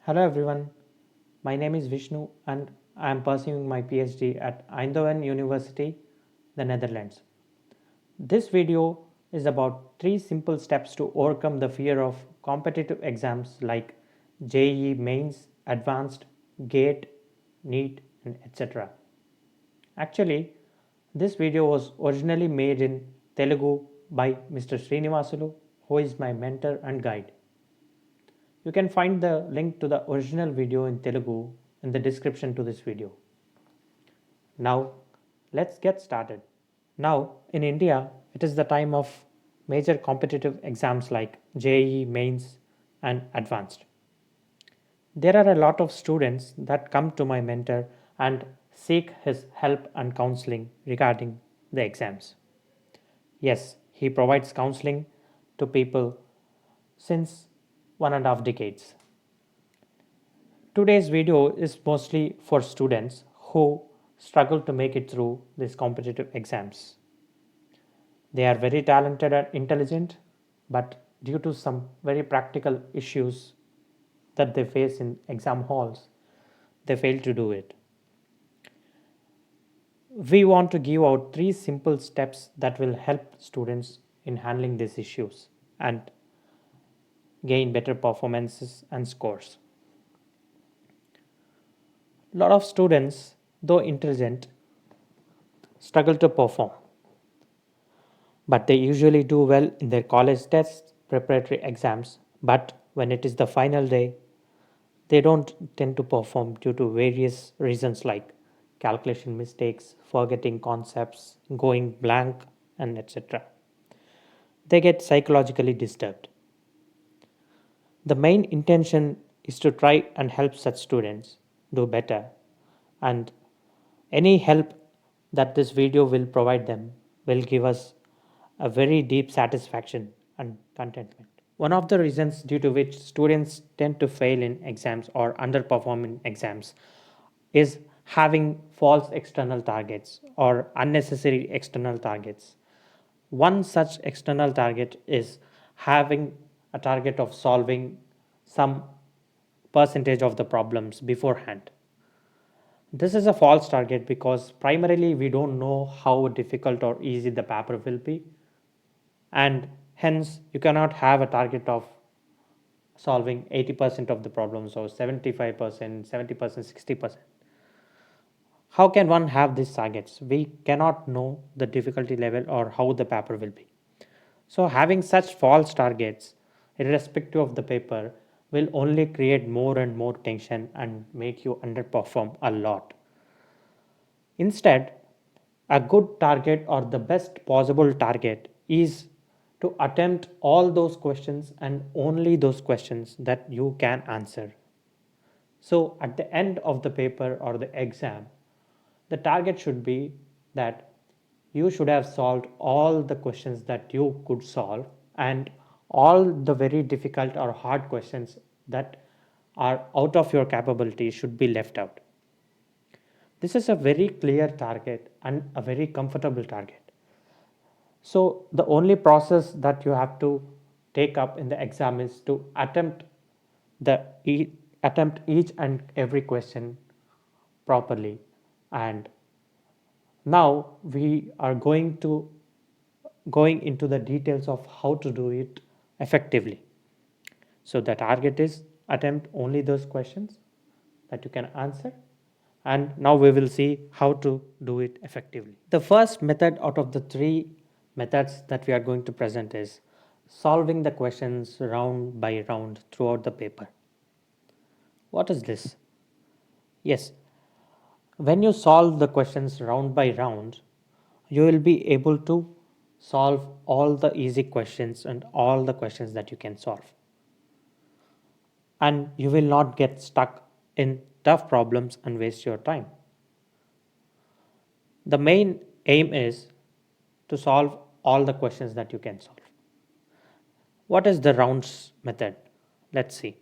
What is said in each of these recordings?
Hello everyone, my name is Vishnu and I am pursuing my PhD at Eindhoven University, the Netherlands. This video is about 3 simple steps to overcome the fear of competitive exams like JEE Mains, Advanced, GATE, NEET, and etc. Actually, this video was originally made in Telugu by Mr. Sreenivasulu, who is my mentor and guide. You can find the link to the original video in Telugu in the description to this video. Now, let's get started. Now, in India, it is the time of major competitive exams like JEE Mains and Advanced. There are a lot of students that come to my mentor and seek his help and counseling regarding the exams. Yes, he provides counseling to people since 1.5 decades. Today's video is mostly for students who struggle to make it through these competitive exams. They are very talented and intelligent, but due to some very practical issues that they face in exam halls, they fail to do it. We want to give out 3 simple steps that will help students in handling these issues and gain better performances and scores. A lot of students, though intelligent, struggle to perform, but they usually do well in their college tests, preparatory exams. But when it is the final day, they don't tend to perform due to various reasons like calculation mistakes, forgetting concepts, going blank, and etc. They get psychologically disturbed. The main intention is to try and help such students do better, and any help that this video will provide them will give us a very deep satisfaction and contentment. One of the reasons due to which students tend to fail in exams or underperform in exams is having false external targets or unnecessary external targets. One such external target is having a target of solving some percentage of the problems beforehand. This is a false target because primarily we don't know how difficult or easy the paper will be, and hence you cannot have a target of solving 80% of the problems or 75%, 70%, 60%. How can one have these targets? We cannot know the difficulty level or how the paper will be. So having such false targets, irrespective of the paper, will only create more and more tension and make you underperform a lot. Instead, a good target or the best possible target is to attempt all those questions and only those questions that you can answer. So, at the end of the paper or the exam, the target should be that you should have solved all the questions that you could solve, and all the very difficult or hard questions that are out of your capability should be left out. This is a very clear target and a very comfortable target. So the only process that you have to take up in the exam is to attempt each and every question properly. And now we are going into the details of how to do it effectively. So the target is attempt only those questions that you can answer, and now we will see how to do it effectively. The first method out of the 3 methods that we are going to present is solving the questions round by round throughout the paper. What is this? Yes, when you solve the questions round by round, you will be able to solve all the easy questions and all the questions that you can solve. And you will not get stuck in tough problems and waste your time. The main aim is to solve all the questions that you can solve. What is the rounds method? Let's see.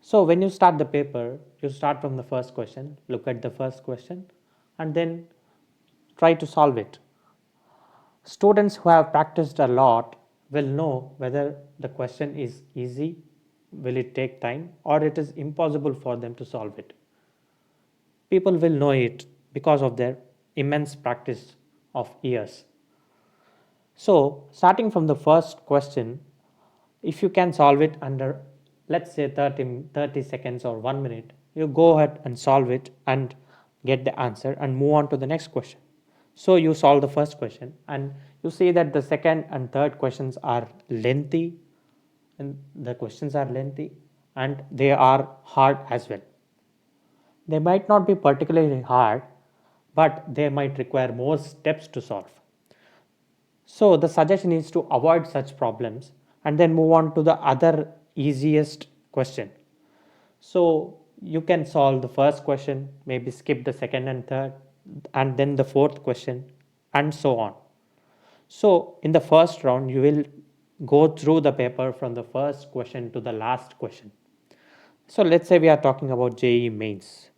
So when you start the paper, you start from the first question, look at the first question, and then try to solve it. Students who have practiced a lot will know whether the question is easy will it take time or it is impossible for them to solve it. People will know it because of their immense practice of years. So, starting from the first question, if you can solve it under, let's say, 30 seconds or 1 minute, you go ahead and solve it and get the answer and move on to the next question. So, you solve the first question and you see that the second and third questions are lengthy, and the questions are lengthy and they are hard as well. They might not be particularly hard, but they might require more steps to solve. So the suggestion is to avoid such problems and then move on to the other easiest question. So you can solve the first question, maybe skip the second and third, and then the fourth question, and so on. So in the first round, you will go through the paper from the first question to the last question. So let's say we are talking about JEE Mains.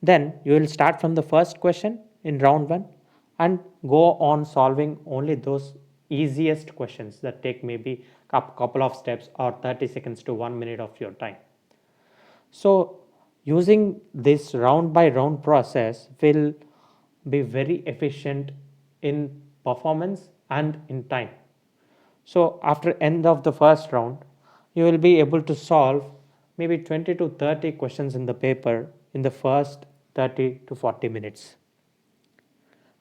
Then you will start from the first question in round 1 and go on solving only those easiest questions that take maybe a couple of steps or 30 seconds to 1 minute of your time. So using this round by round process will be very efficient in performance and in time. So after end of the first round, you will be able to solve maybe 20 to 30 questions in the paper in the first 30 to 40 minutes.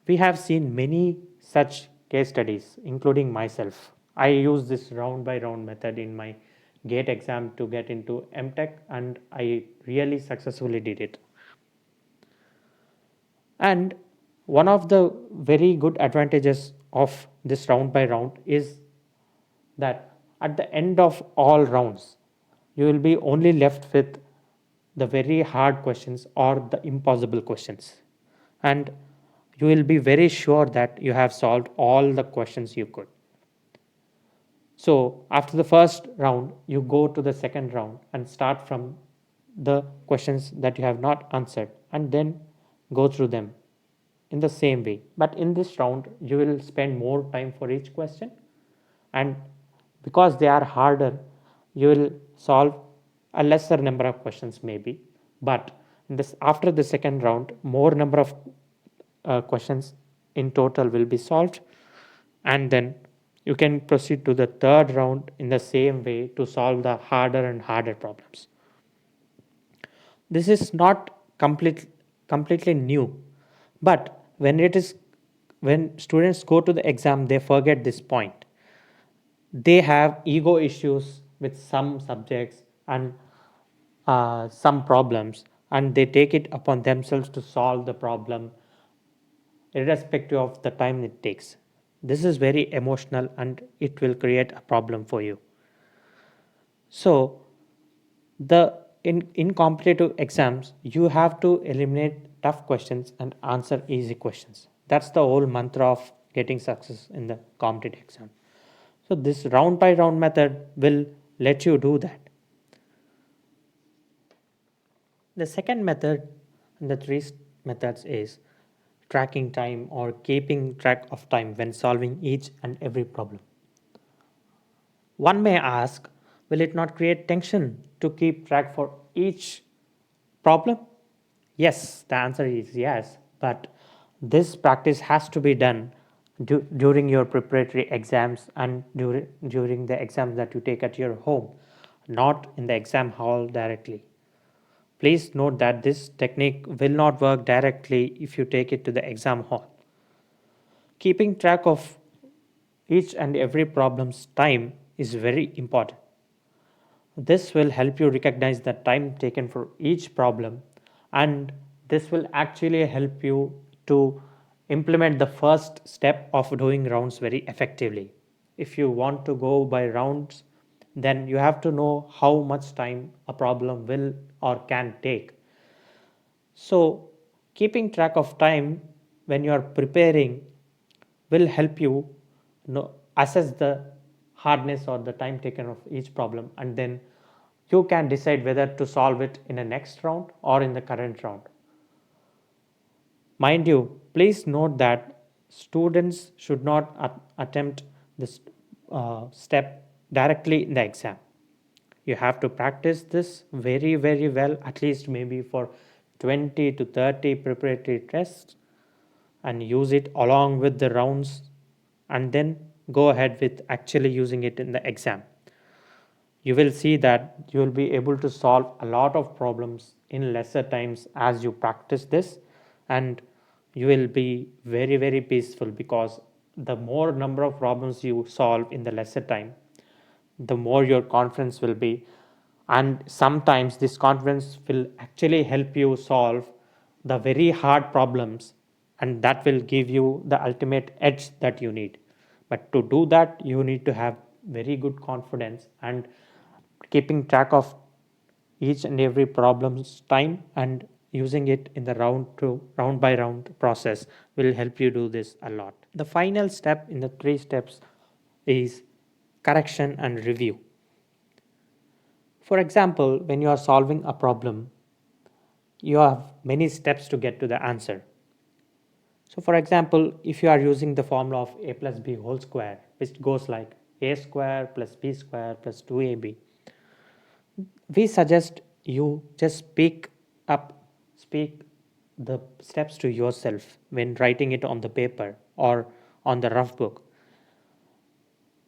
We have seen many such case studies, including myself. I use this round by round method in my GATE exam to get into MTech, and I really successfully did it. And one of the very good advantages of this round by round is that at the end of all rounds, you will be only left with the very hard questions or the impossible questions. And you will be very sure that you have solved all the questions you could. So after the first round, you go to the second round and start from the questions that you have not answered and then go through them in the same way. But in this round, you will spend more time for each question, and because they are harder, you will solve a lesser number of questions maybe. But in this, after the second round, more number of questions in total will be solved, and then you can proceed to the third round in the same way to solve the harder and harder problems. This is not completely new, but when students go to the exam, they forget this point. They have ego issues with some subjects and some problems, and they take it upon themselves to solve the problem irrespective of the time it takes. This is very emotional and it will create a problem for you. So the in competitive exams, you have to eliminate tough questions and answer easy questions. That's the whole mantra of getting success in the competitive exam. So this round by round method will let you do that. The second method in the three methods is tracking time or keeping track of time when solving each and every problem. One may ask, will it not create tension to keep track for each problem? Yes, the answer is yes, but this practice has to be done during your preparatory exams and during the exams that you take at your home, not in the exam hall directly. Please note that this technique will not work directly if you take it to the exam hall. Keeping track of each and every problem's time is very important. This will help you recognize the time taken for each problem, and this will actually help you to implement the first step of doing rounds very effectively. If you want to go by rounds, then you have to know how much time a problem will or can take. So, keeping track of time when you are preparing will help you assess the hardness or the time taken of each problem, and then you can decide whether to solve it in the next round or in the current round. Mind you, please note that students should not attempt this step directly in the exam. You have to practice this very, very well, at least maybe for 20 to 30 preparatory tests, and use it along with the rounds, and then go ahead with actually using it in the exam. You will see that you will be able to solve a lot of problems in lesser times as you practice this, and you will be very, very peaceful, because the more number of problems you solve in the lesser time, the more your confidence will be. And sometimes this confidence will actually help you solve the very hard problems, and that will give you the ultimate edge that you need. But to do that, you need to have very good confidence, and keeping track of each and every problem's time and using it in the round by round process will help you do this a lot. The final step in the 3 steps is correction and review. For example, when you are solving a problem, you have many steps to get to the answer. So for example, if you are using the formula of a plus b whole square, which goes like a square plus b square plus 2ab, we suggest you just speak the steps to yourself when writing it on the paper or on the rough book.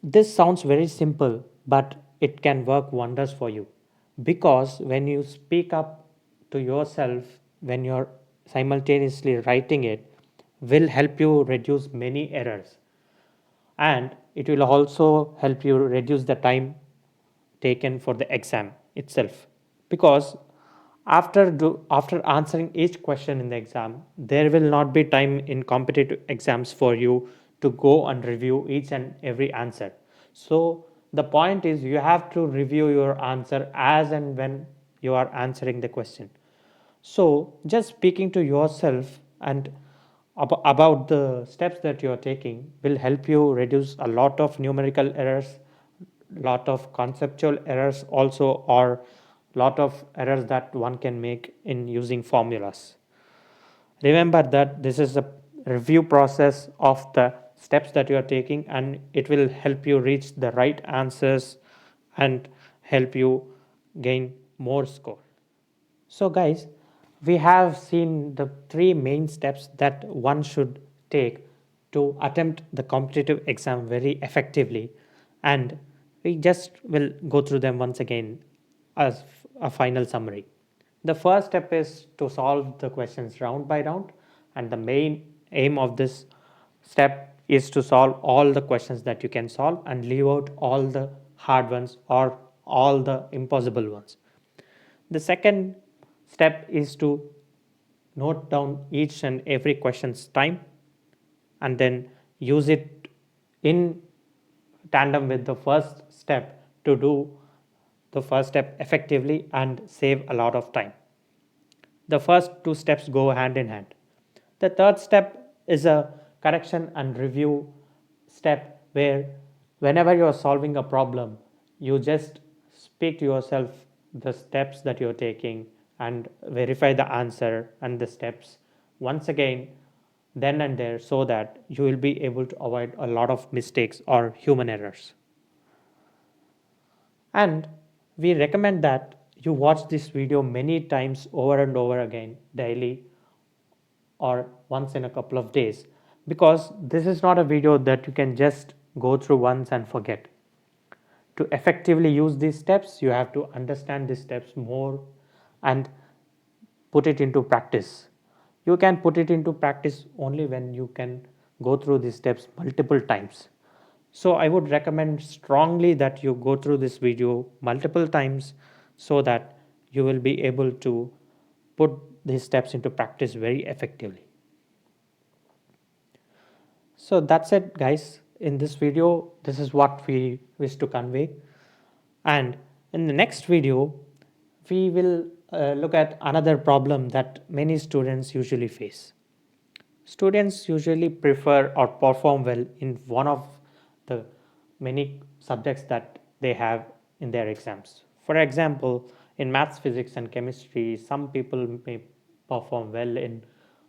This sounds very simple, but it can work wonders for you, because when you speak up to yourself when you're simultaneously writing it, will help you reduce many errors, and it will also help you reduce the time taken for the exam itself, because after answering each question in the exam, there will not be time in competitive exams for you to go and review each and every answer. So the point is, you have to review your answer as and when you are answering the question. So just speaking to yourself and about the steps that you are taking will help you reduce a lot of numerical errors, lot of conceptual errors also, or lot of errors that one can make in using formulas. Remember that this is a review process of the steps that you are taking, and it will help you reach the right answers and help you gain more score. So, guys, we have seen the 3 main steps that one should take to attempt the competitive exam very effectively, and we just will go through them once again as a final summary. The first step is to solve the questions round by round, and the main aim of this step is to solve all the questions that you can solve and leave out all the hard ones or all the impossible ones. The second step is to note down each and every question's time and then use it in tandem with the first step to do the first step effectively and save a lot of time. The first 2 steps go hand in hand. The third step is a correction and review step where whenever you are solving a problem, you just speak to yourself the steps that you're taking and verify the answer and the steps once again, then and there, so that you will be able to avoid a lot of mistakes or human errors. And we recommend that you watch this video many times over and over again daily or once in a couple of days, because this is not a video that you can just go through once and forget. To effectively use these steps, you have to understand these steps more and put it into practice. You can put it into practice only when you can go through these steps multiple times. So I would recommend strongly that you go through this video multiple times so that you will be able to put these steps into practice very effectively. So that's it, guys. In this video, this is what we wish to convey. And in the next video, we will look at another problem that many students usually face. Students usually prefer or perform well in one of the many subjects that they have in their exams. For example, in maths, physics, and chemistry, some people may perform well in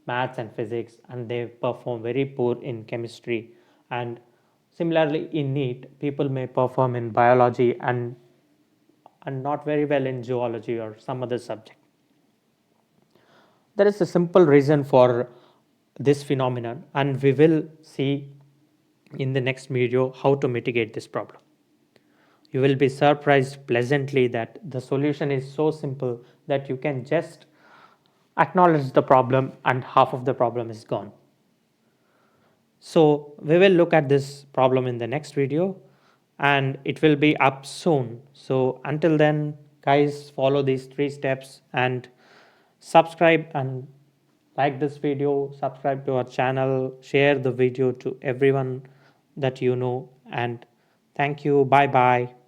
maths and physics, and they perform very poor in chemistry. And similarly, in NEET, people may perform in biology and and not very well in geology or some other subject. There is a simple reason for this phenomenon, and we will see in the next video how to mitigate this problem. You will be surprised pleasantly that the solution is so simple that you can just acknowledge the problem and half of the problem is gone. So we will look at this problem in the next video and it will be up soon. So until then, guys, follow these 3 steps and subscribe and like this video, subscribe to our channel, share the video to everyone that you know, and thank you. Bye bye.